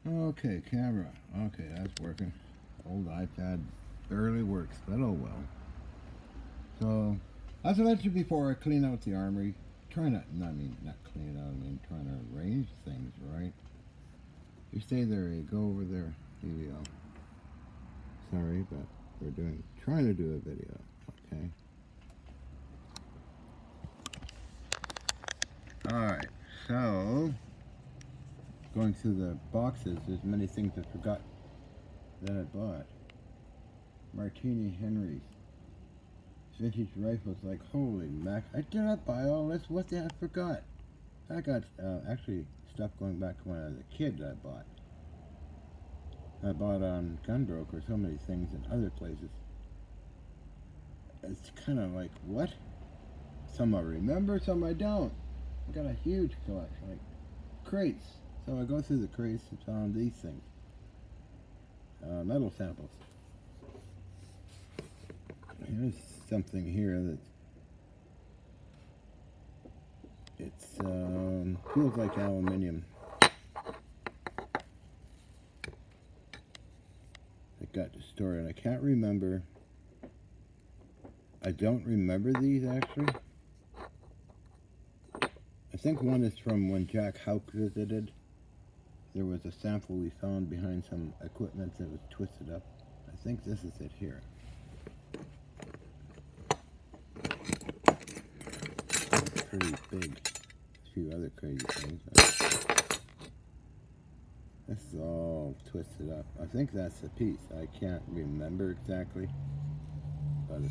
Okay, camera. Okay, that's working. Old iPad barely works, but oh well. So, as I mentioned before, I clean out the armory. Try not, no, I mean, not clean it out, I mean, trying to arrange things, right? You stay there, you go over there, video. Sorry, but trying to do a video, okay? Alright, so, going through the boxes, there's many things I forgot that I bought. Martini Henry's vintage rifles, like holy mac! I did not buy all this. What the heck? I forgot. I got actually stuff going back to when I was a kid that I bought on Gunbroker so many things in other places. It's kind of like what? Some I remember, some I don't. I got a huge collection, like crates. So I go through the crates and found these things, metal samples. Here's something here that feels like aluminium. I got destroyed, and I can't remember. I don't remember these actually. I think one is from when Jack Houck visited. There was a sample we found behind some equipment that was twisted up. I think this is it here. It's pretty big. A few other crazy things. This is all twisted up. I think that's the piece. I can't remember exactly, but it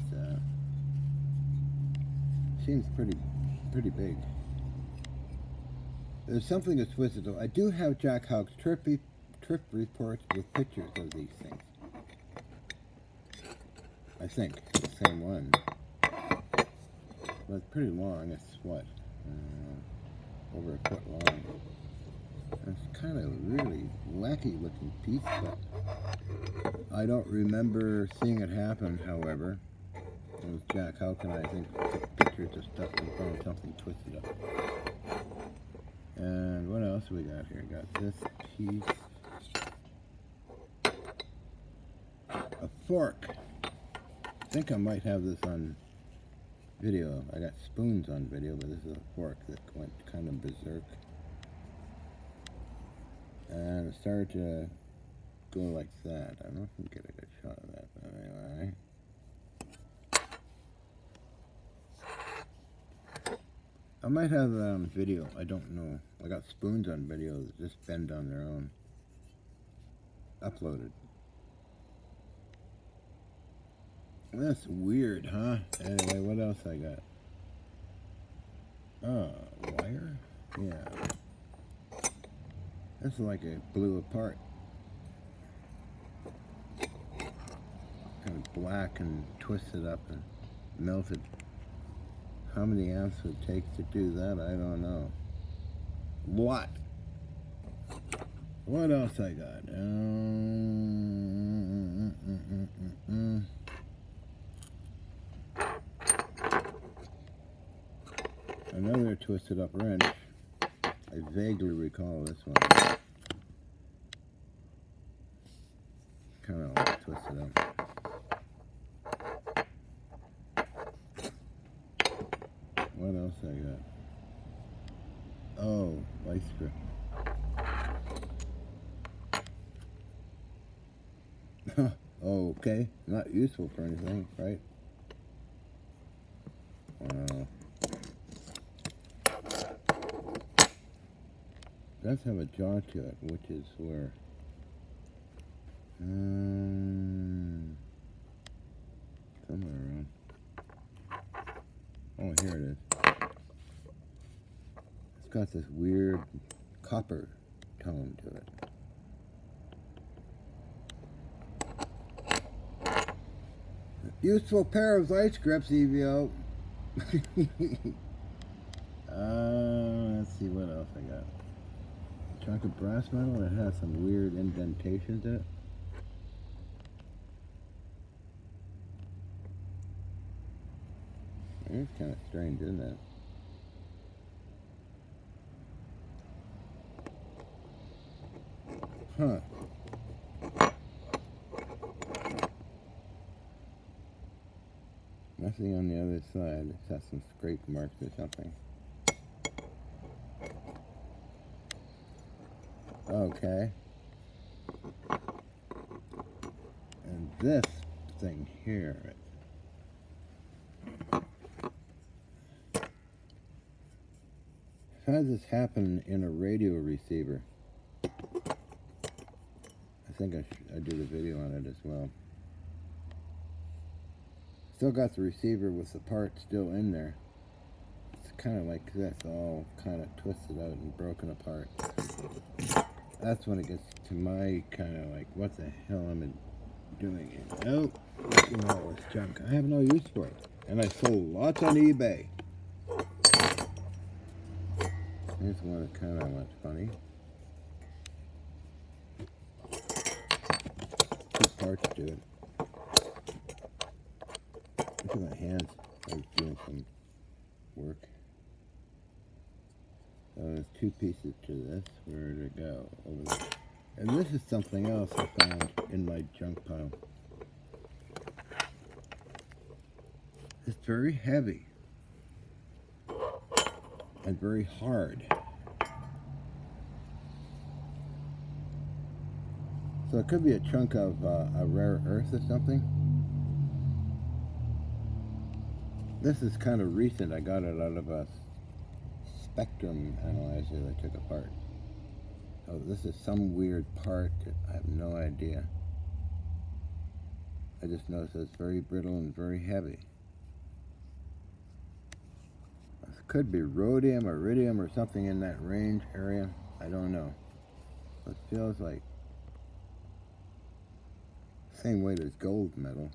seems pretty big. There's something that's twisted though. I do have Jack Houck's trip reports with pictures of these things. I think it's the same one. But it's pretty long. It's what? Over a foot long. It's kind of really wacky looking piece, but I don't remember seeing it happen, however. It was Jack Houck and I think took pictures of stuff and found something twisted up. And what else we got here? Got this piece. A fork. I think I might have this on video. I got spoons on video, but this is a fork that went kind of berserk. And it started to go like that. I don't know if we can get a good shot of that, but anyway. I might have that on video. I don't know. I got spoons on video that just bend on their own. Uploaded. That's weird, huh? Anyway, what else I got? Oh, wire? Yeah. This is like it blew apart. Kind of black and twisted up and melted. How many amps would it take to do that? I don't know. What? What else I got? Another twisted up wrench. I vaguely recall this one. Kind of all twisted up. What else I got? Oh, vice grip. Oh, okay. Not useful for anything, right? Wow. It does have a jaw to it, which is where... somewhere around. Oh, here it is. It's got this weird copper tone to it. Useful pair of vice grips, EVO. Let's see what else I got. A chunk of brass metal that has some weird indentations in it. It's kind of strange, isn't it? Huh. Nothing on the other side except some scrape marks or something. Okay. And this thing here. How does this happen in a radio receiver? I think I did a video on it as well. Still got the receiver with the part still in there. It's kind of like this, all kind of twisted out and broken apart. That's when it gets to my kind of like, what the hell am I doing here? Oh, you know, it's junk. I have no use for it. And I sold lots on eBay. Here's one that kind of looks funny. Two parts to it. Look at my hands. I was doing some work. So there's two pieces to this. Where to go? Over there. And this is something else I found in my junk pile. It's very heavy. And very hard. So it could be a chunk of a rare earth or something. This is kind of recent. I got it out of a spectrum analyzer that I took apart. Oh, this is some weird part that I have no idea. I just noticed it's very brittle and very heavy. This could be rhodium or iridium or something in that range area. I don't know. It feels like same weight as gold metal.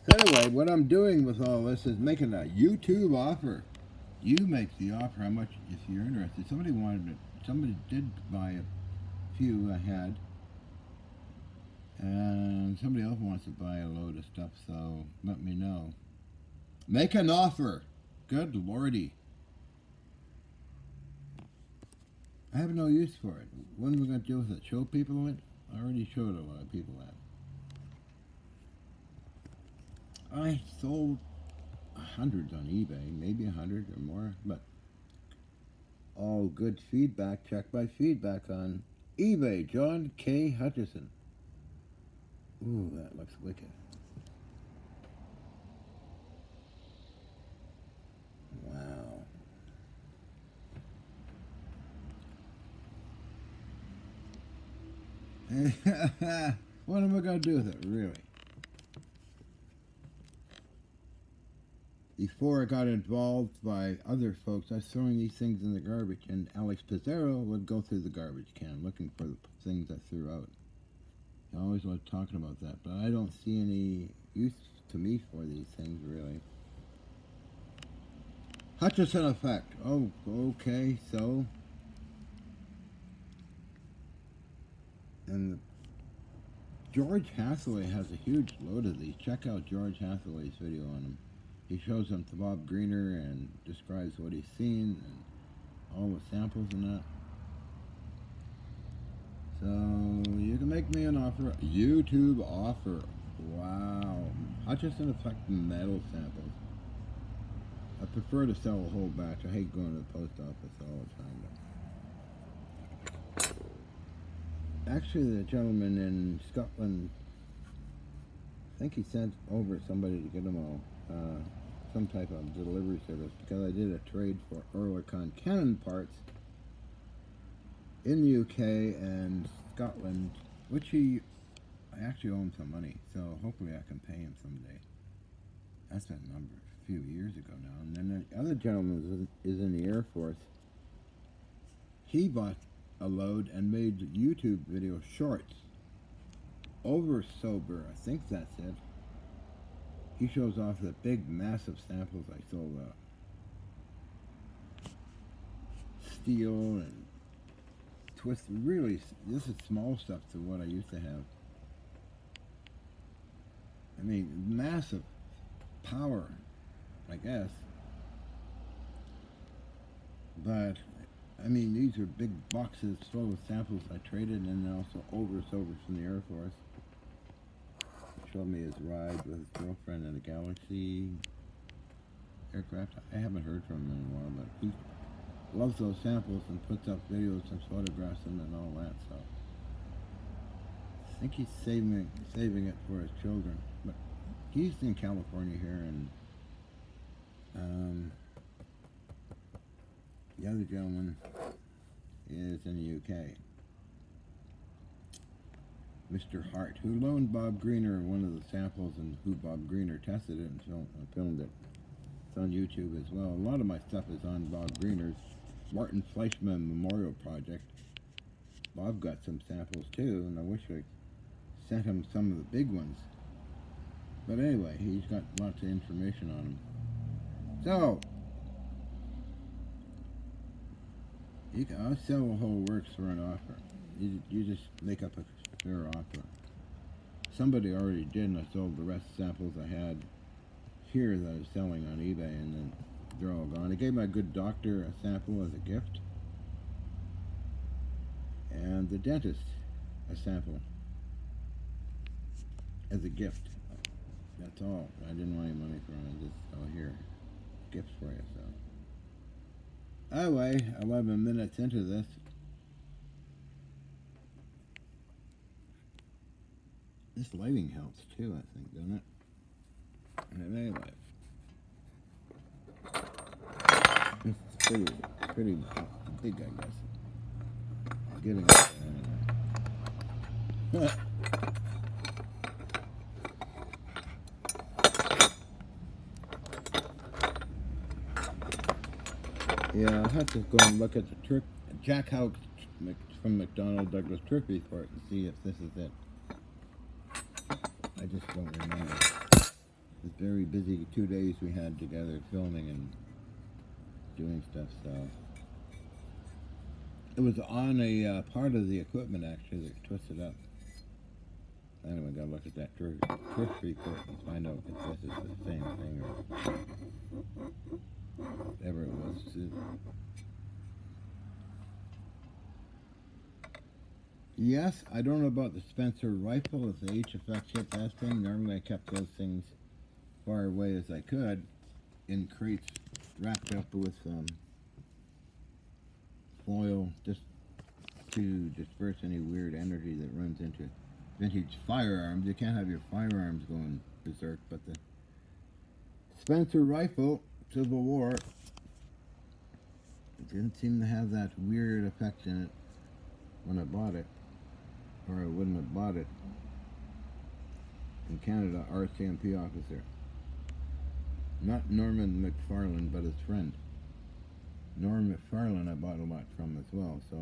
So anyway, what I'm doing with all this is making a YouTube offer. You make the offer how much if you're interested. Somebody did buy a few I had. And somebody else wants to buy a load of stuff, so let me know. Make an offer. Good lordy. I have no use for it. What am I going to do with it? Show people it? I already showed a lot of people that. I sold hundreds on eBay, maybe 100 or more, but all good feedback. Check my feedback on eBay. John K. Hutchison. Ooh, that looks wicked. Wow. What am I going to do with it, really? Before I got involved by other folks, I was throwing these things in the garbage, and Alex Pizarro would go through the garbage can looking for the things I threw out. I always love talking about that, but I don't see any use to me for these things, really. Hutchison effect. Oh, okay, so. And George Hathaway has a huge load of these. Check out George Hathaway's video on them. He shows them to Bob Greener and describes what he's seen and all the samples and that. So you can make me an offer. A YouTube offer. Wow. Hutchison effect metal samples. I prefer to sell a whole batch. I hate going to the post office all the time. Actually, the gentleman in Scotland, I think he sent over somebody to get them all. Some type of delivery service, because I did a trade for Oerlikon cannon parts in the UK and Scotland, which I actually owe him some money, so hopefully I can pay him someday. That's been a few years ago now. And then the other gentleman is in the Air Force. He bought a load and made YouTube video shorts. Over sober, I think that's it. He shows off the big, massive samples I sold out. Steel and twist. Really, this is small stuff to what I used to have. I mean, massive power, I guess. But I mean, these are big boxes full of samples I traded, and also over from the Air Force. He showed me his ride with his girlfriend in a Galaxy aircraft. I haven't heard from him in a while, but he loves those samples and puts up videos and photographs and all that. So I think he's saving it for his children. But he's in California here, and the other gentleman is in the UK. Mr. Hart, who loaned Bob Greener one of the samples, and who Bob Greener tested it and filmed it. It's on YouTube as well. A lot of my stuff is on Bob Greener's Martin Fleischmann Memorial Project. Bob got some samples too, and I wish I sent him some of the big ones. But anyway, he's got lots of information on him. So, I'll sell the whole works for an offer. You just make up a fair offer. Somebody already did, and I sold the rest of the samples I had here that I was selling on eBay, and then they're all gone. I gave my good doctor a sample as a gift, and the dentist a sample as a gift. That's all. I didn't want any money for it. I just, here, gifts for you. So anyway, 11 minutes into this. This lighting helps too, I think, doesn't it? And anyway, it's pretty big, I guess. Getting it. Yeah, I'll have to go and look at the Jack Houck from McDonnell Douglas trip report and see if this is it. I just don't remember. It was very busy 2 days we had together filming and doing stuff, so it was on a part of the equipment actually that twisted up. Anyway, gotta look at that trip report and find out if this is the same thing or whatever it was. Yes, I don't know about the Spencer rifle, if the HFX hit that thing. Normally I kept those things far away as I could in crates wrapped up with foil just to disperse any weird energy that runs into vintage firearms. You can't have your firearms going berserk, but the Spencer rifle, Civil War, it didn't seem to have that weird effect in it when I bought it, or I wouldn't have bought it. In Canada, RCMP officer. Not Norman McFarlane, but his friend. Norm McFarlane I bought a lot from as well, so.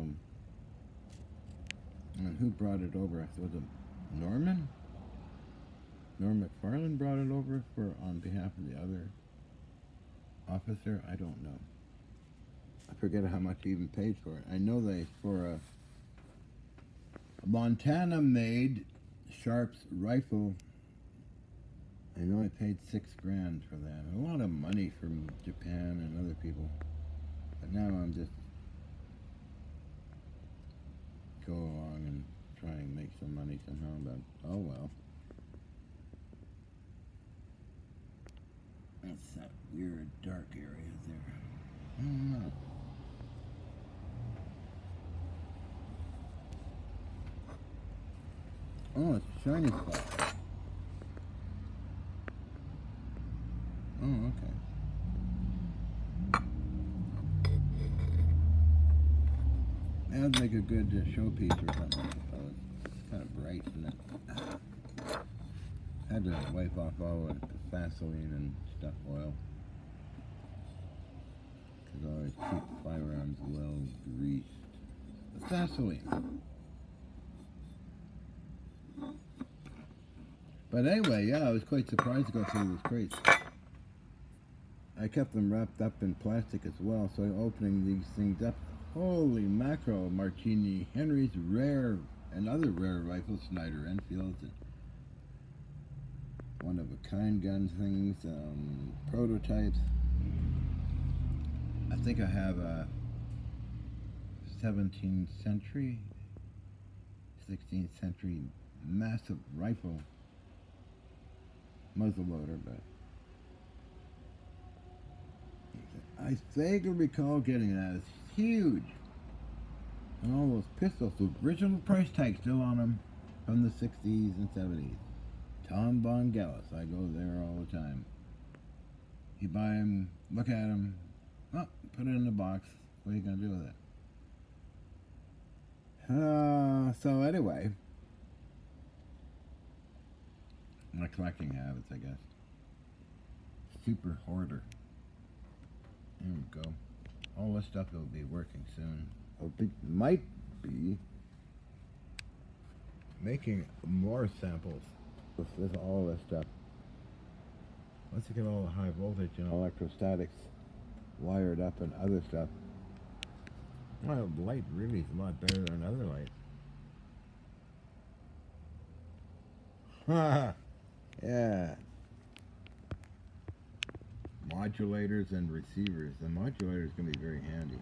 And who brought it over? Was it Norman? Norm McFarlane brought it over on behalf of the other officer? I don't know. I forget how much he even paid for it. I know for a Montana-made Sharps rifle, I know I paid $6,000 for that. A lot of money from Japan and other people. But now I'm just go along and try and make some money somehow, but oh well. That's that weird dark area there. I don't know. Oh, it's a shiny spot. Oh, okay. That would make a good showpiece or something, I suppose. It's kind of bright, isn't it? Had to wipe off all the Vaseline and stuff oil. Because I always keep firearms well greased. The Vaseline. But anyway, yeah, I was quite surprised to go through these crates. I kept them wrapped up in plastic as well, so opening these things up, holy mackerel, Martini Henry's rare and other rare rifles, Snyder Enfields, and one-of-a-kind gun things, prototypes. I think I have 17th century, 16th century massive rifle muzzleloader, but I vaguely recall getting that. It's huge. And all those pistols with original price tag still on them from the 60s and 70s. Tom Bongellis, I go there all the time. You buy them, look at them, oh, put it in the box. What are you going to do with it? So anyway, my collecting habits, I guess. Super hoarder. There we go. All this stuff will be working soon. Might be making more samples with all this stuff. Once you get all the high voltage and electrostatics wired up and other stuff, well, light really is a lot better than another light. Yeah. Modulators and receivers. The modulator is going to be very handy.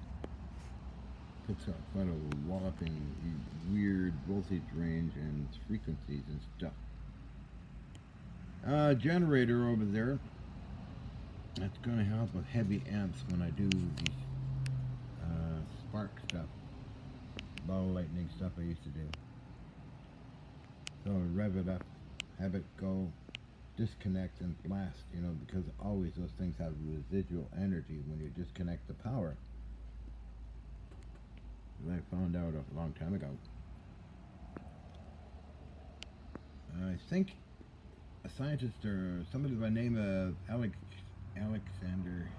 Picks up quite a whopping weird voltage range and frequencies and stuff. Generator over there. That's going to help with heavy amps when I do these spark stuff, ball lightning stuff I used to do. So rev it up, have it go, disconnect and blast, you know, because always those things have residual energy when you disconnect the power. I found out a long time ago. I think a scientist or somebody by the name of Alexander,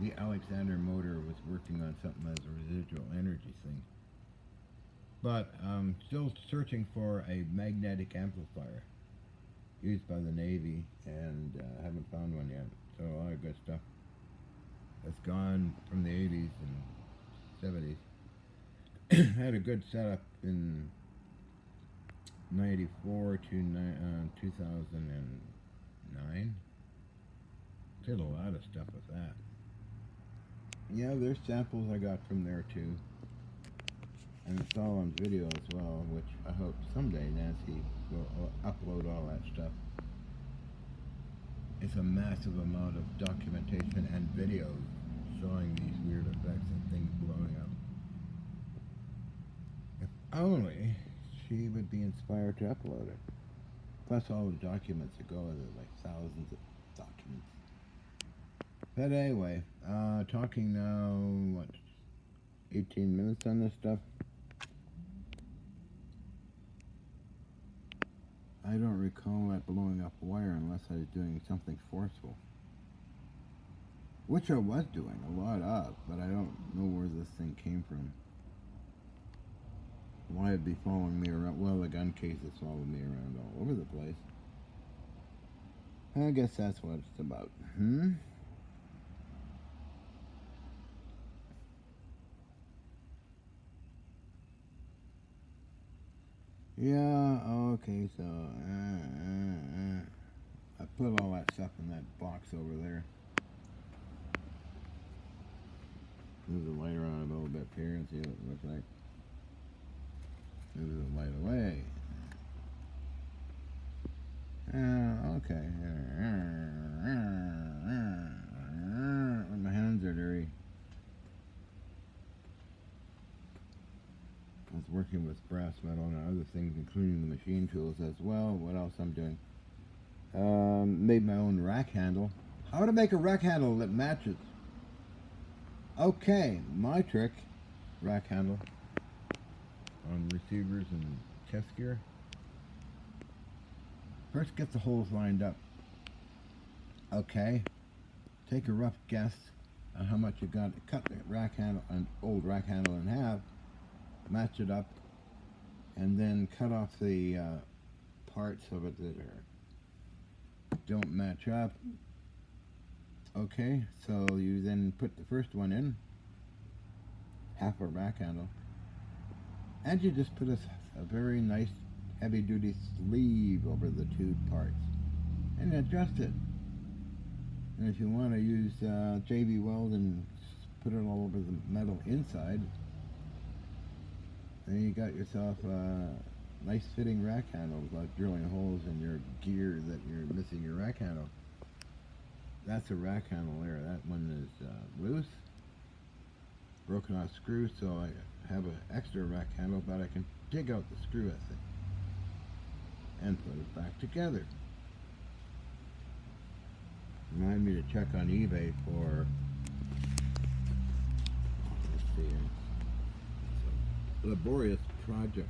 the Alexander motor was working on something as a residual energy thing. But I'm still searching for a magnetic amplifier used by the Navy, and haven't found one yet. So a lot of good stuff that's gone from the 80s and 70s. Had a good setup in 94 to 2009. Did a lot of stuff with that. Yeah, there's samples I got from there too. And it's all on video as well, which I hope someday Nancy will upload all that stuff. It's a massive amount of documentation and videos showing these weird effects and things blowing up. If only she would be inspired to upload it. Plus all the documents that go with it, like thousands of documents. But anyway, talking now, what, 18 minutes on this stuff? I don't recall that blowing up wire unless I was doing something forceful. Which I was doing a lot of, but I don't know where this thing came from. Why it'd be following me around? Well, the gun cases follow me around all over the place. I guess that's what it's about. Yeah, okay, so I put all that stuff in that box over there. Move the light around a little bit here and see what it looks like. Move the light away. Okay. My hands are dirty. I was working with brass metal and other things, including the machine tools as well. What else I'm doing? Made my own rack handle. How to make a rack handle that matches. Okay, my trick, rack handle on receivers and chest gear. First get the holes lined up. Okay, take a rough guess on how much you got. Cut the rack handle, an old rack handle in half, match it up, and then cut off the parts of it that don't match up. Okay, so you then put the first one in, half a rack handle, and you just put a very nice heavy-duty sleeve over the two parts and adjust it. And if you want to use JB Weld and put it all over the metal inside, Then you got yourself a nice fitting rack handle without drilling holes in your gear that you're missing your rack handle. That's a rack handle there. That one is loose, broken off screw, so I have an extra rack handle, but I can dig out the screw with it and put it back together. Remind me to check on eBay for, let's see, it's a laborious project.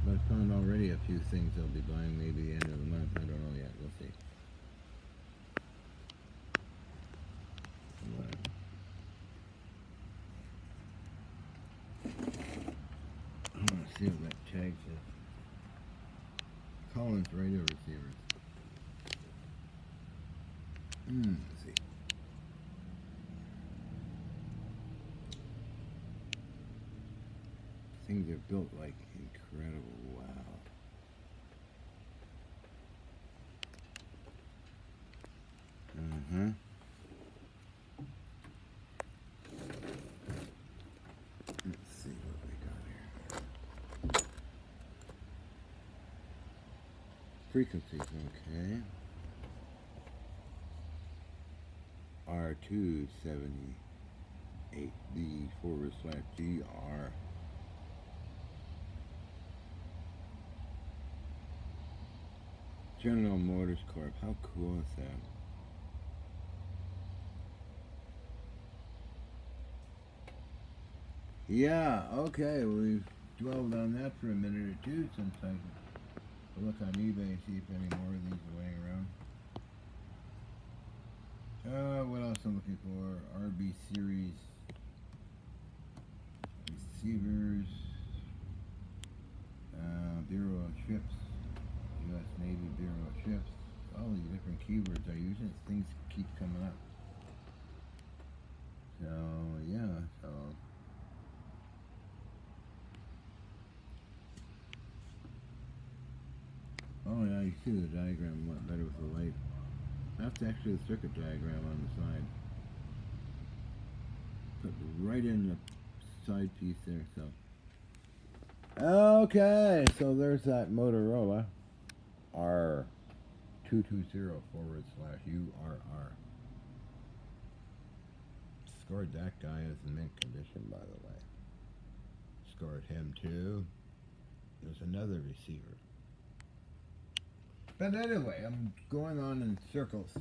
But I found already a few things I'll be buying maybe the end of the month. I don't know yet. We'll see. I want to see what that tag says. Collins radio receivers. Let's see. Things are built like incredible. Wow. Let's see what we got here. Frequencies, okay. R278B/GR. General Motors Corp. How cool is that? Yeah, okay, we've dwelled on that for a minute or two since I look on eBay and see if any more of these are laying around. What else I'm looking for? RB series receivers, Bureau of Ships, U.S. Navy Bureau of Ships. All these different keywords I use, and things keep coming up. So yeah, so. Oh yeah, you see the diagram a lot better with the light. That's actually the circuit diagram on the side. Put right in the side piece there, so. Okay, so there's that Motorola R220/URR. Scored that guy as in mint condition, by the way. Scored him too. There's another receiver. But anyway, I'm going on in circles.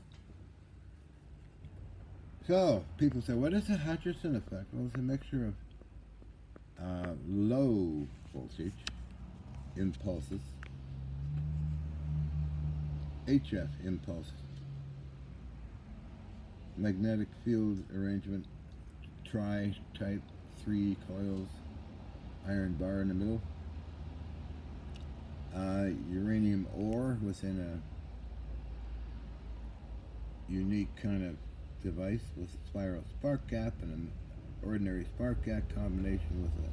So, people say, what is the Hutchison effect? Well, it's a mixture of low voltage impulses, HF impulses, magnetic field arrangement, tri-type, 3 coils, iron bar in the middle, uranium ore within a unique kind of device with a spiral spark gap and an ordinary spark gap combination with a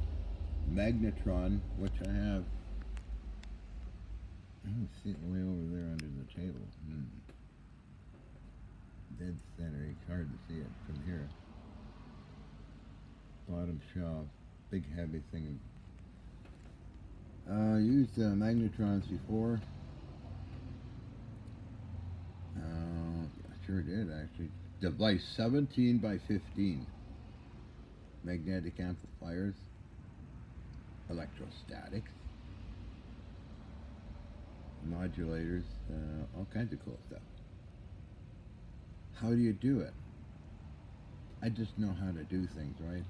magnetron, which I have. I don't see it way over there under the table. Dead center. It's hard to see it from here. Bottom shelf. Big heavy thing. Used magnetrons before. I sure did actually. Device 17x15. Magnetic amplifiers. Electrostatics. Modulators. All kinds of cool stuff. How do you do it? I just know how to do things, right?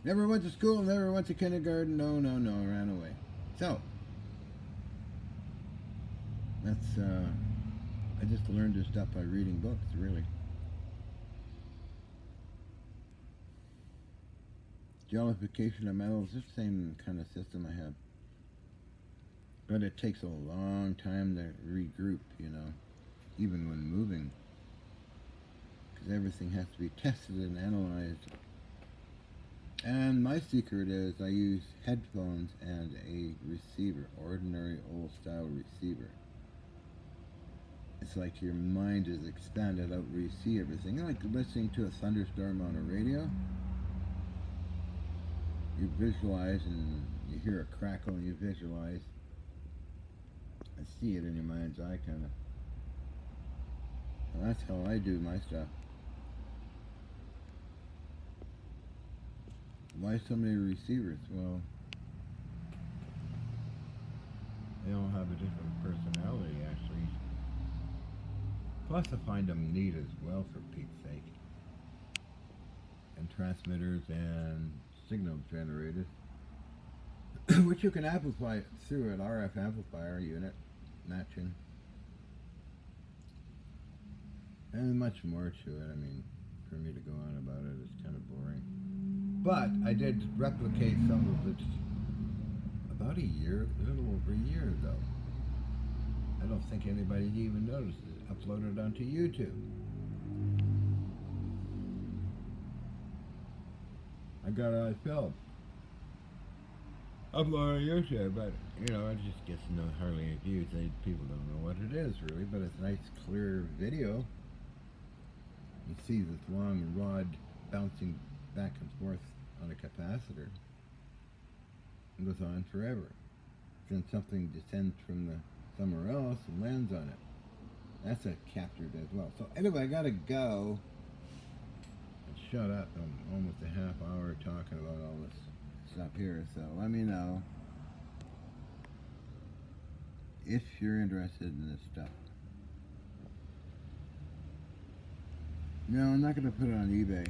Never went to school, never went to kindergarten. No, ran away. So, that's, I just learned this stuff by reading books, really. Jellification of metals, the same kind of system I have. But it takes a long time to regroup, you know, even when moving. Because everything has to be tested and analyzed. And my secret is I use headphones and a receiver, ordinary old style receiver. It's like your mind is expanded out where you see everything. Like listening to a thunderstorm on a radio. you visualize and you hear a crackle and you visualize. I see it in your mind's eye, kind of. Well, that's how I do my stuff. Why so many receivers? Well, they all have a different personality, actually. Plus, I find them neat as well, for Pete's sake. And transmitters and signal generators, which you can amplify through an RF amplifier unit, matching. And much more to it. I mean, for me to go on about it is kind of boring. But I did replicate some of it about a little over a year ago. I don't think anybody even noticed it. Uploaded onto YouTube. I got it on film. Upload on YouTube, but you know, it just gets hardly any views. People don't know what it is really, but it's a nice, clear video. You see this long rod bouncing back and forth on a capacitor. It goes on forever. Then something descends from somewhere else and lands on it. That's captured as well. So anyway, I gotta go. And shut up. I'm almost a half hour talking about all this stuff here. So let me know if you're interested in this stuff. No, I'm not gonna put it on eBay.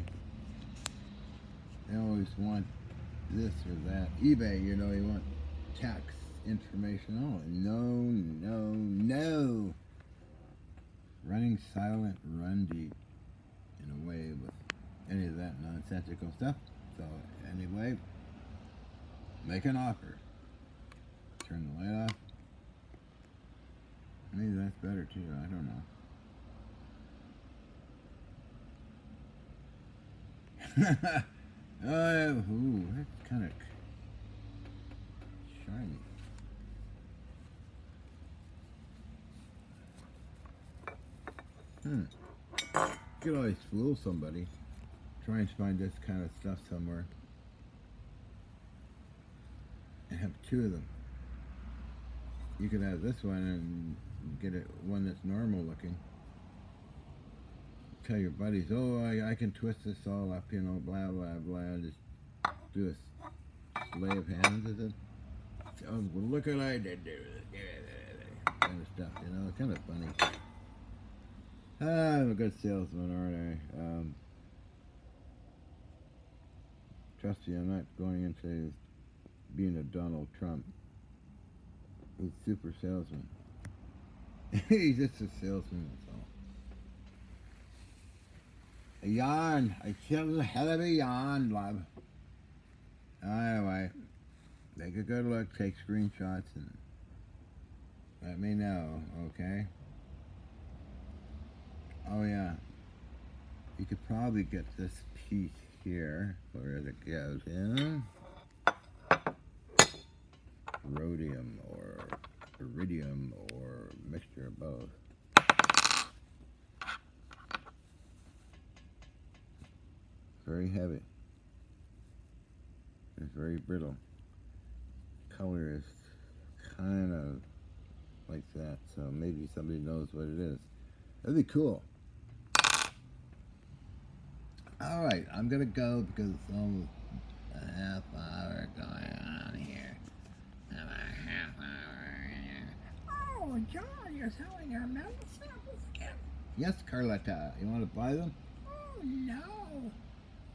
They always want this or that. eBay, you want tax information. Oh, no. Running silent, run deep, in a way, with any of that nonsensical stuff. So, anyway, make an offer. Turn the light off. Maybe that's better too, I don't know. That's kind of shiny. You could always fool somebody. Try and find this kind of stuff somewhere. And have two of them. You could have this one and get one that's normal looking. Tell your buddies, oh, I can twist this all up, blah, blah, blah. Just do a slay of hands with it. Oh, well, look what I did do. Kind of stuff, It's kind of funny. I'm a good salesman, aren't I? Trust me, I'm not going into being a Donald Trump. He's a super salesman. He's just a salesman, that's all. A yarn. I killed a hell of a yarn, love. Anyway, take a good look, take screenshots, and let me know, okay? Oh yeah, you could probably get this piece here, where it goes in. Rhodium or iridium or mixture of both. Very heavy. It's very brittle. Color is kind of like that, so maybe somebody knows what it is. That'd be cool. Alright, I'm gonna go because it's almost a half hour going on here. I'm a half hour here. Oh, John, you're selling your metal samples again? Yes, Carlotta. You want to buy them? Oh, no.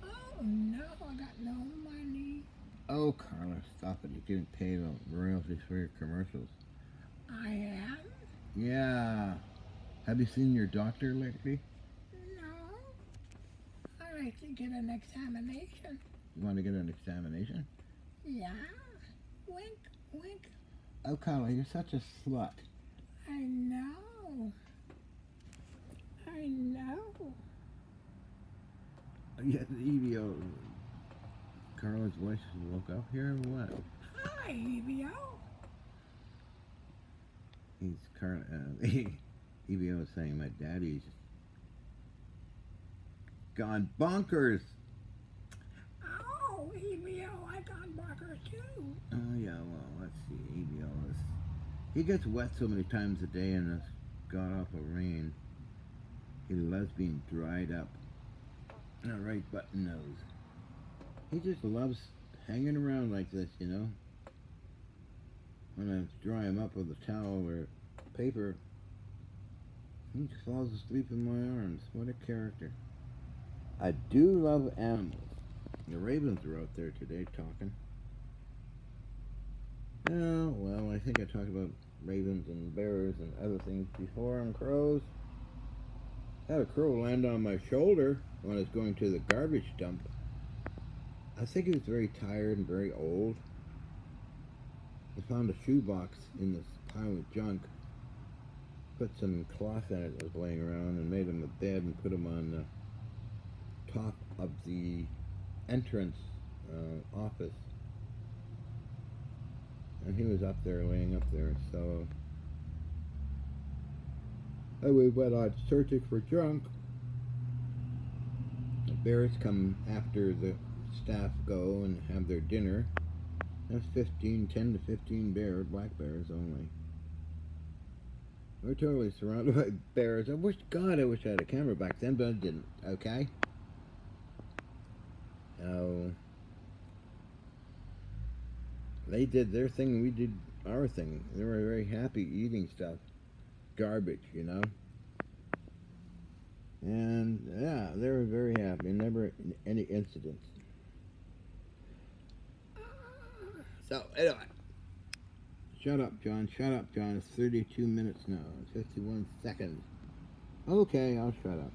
Oh, no, I got no money. Oh, Carla, stop it. You're getting paid on royalties for your commercials. I am? Yeah. Have you seen your doctor lately? No. I like to get an examination. You want to get an examination? Yeah. Wink, wink. Oh, Carla, you're such a slut. I know. I know. Yeah, the EVO. Carla's voice woke up here or what? Hi, EVO. He's Carla. EVO is saying my daddy's gone bonkers. Oh, EVO, I got Yeah, well, let's see. ABL. He gets wet so many times a day in this god-awful rain. He loves being dried up. And a right button nose. He just loves hanging around like this, you know. When I dry him up with a towel or paper, he just falls asleep in my arms. What a character. I do love animals. The ravens are out there today talking. Oh, well, I think I talked about ravens and bears and other things before, and crows. I had a crow land on my shoulder when I was going to the garbage dump. I think he was very tired and very old. I found a shoebox in this pile of junk, put some cloth in it that was laying around, and made him a bed and put him on the top of the entrance office. And he was up there, laying up there, so we went on searching for junk. The bears come after the staff go and have their dinner. That's 10 to 15 bears, black bears only. We're totally surrounded by bears. I wish I had a camera back then, but I didn't, okay? They did their thing and we did our thing. They were very happy eating stuff. Garbage, you know? And, yeah, they were very happy. Never any incidents. So, anyway. Shut up, John. Shut up, John. It's 32 minutes now. 51 seconds. Okay, I'll shut up.